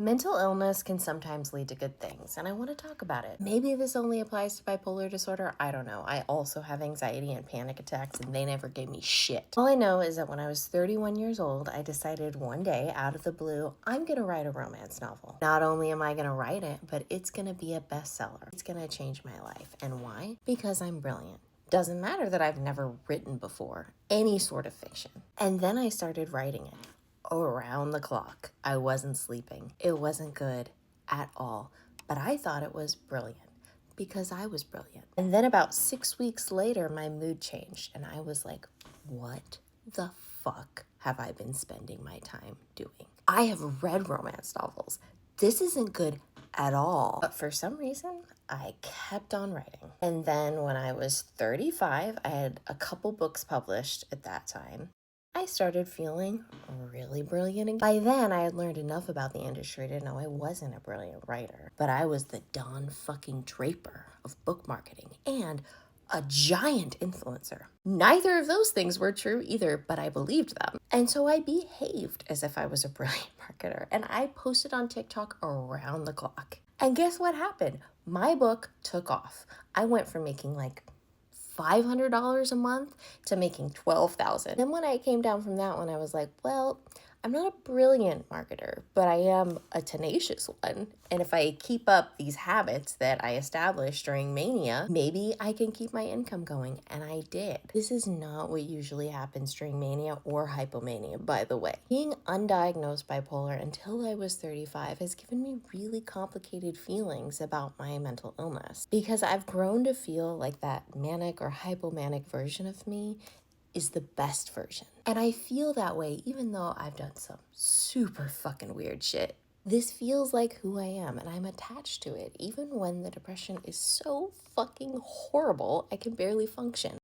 Mental illness can sometimes lead to good things, and I want to talk about it. Maybe this only applies to bipolar disorder. I don't know. I also have anxiety and panic attacks, and they never gave me shit. All I know is that when I was 31 years old, I decided one day, out of the blue, I'm going to write a romance novel. Not only am I going to write it, but it's going to be a bestseller. It's going to change my life. And why? Because I'm brilliant. Doesn't matter that I've never written before, any sort of fiction. And then I started writing it around the clock. I wasn't sleeping. It wasn't good at all, but I thought it was brilliant because I was brilliant. And then about 6 weeks later, my mood changed and I was like, what the fuck have I been spending my time doing? I have read romance novels. This isn't good at all. But for some reason, I kept on writing. And then when I was 35, I had a couple books published at that time. I started feeling really brilliant. By then, I had learned enough about the industry to know I wasn't a brilliant writer, but I was the Don fucking Draper of book marketing and a giant influencer. Neither of those things were true either, but I believed them. And so I behaved as if I was a brilliant marketer, and I posted on TikTok around the clock. And guess what happened? My book took off. I went from making like $500 a month to making $12,000. Then when I came down from that one, I was like, well, I'm not a brilliant marketer, but I am a tenacious one. And if I keep up these habits that I established during mania, maybe I can keep my income going. And I did. This is not what usually happens during mania or hypomania, by the way. Being undiagnosed bipolar until I was 35 has given me really complicated feelings about my mental illness because I've grown to feel like that manic or hypomanic version of me is the best version. And I feel that way even though I've done some super fucking weird shit. This feels like who I am and I'm attached to it even when the depression is so fucking horrible I can barely function.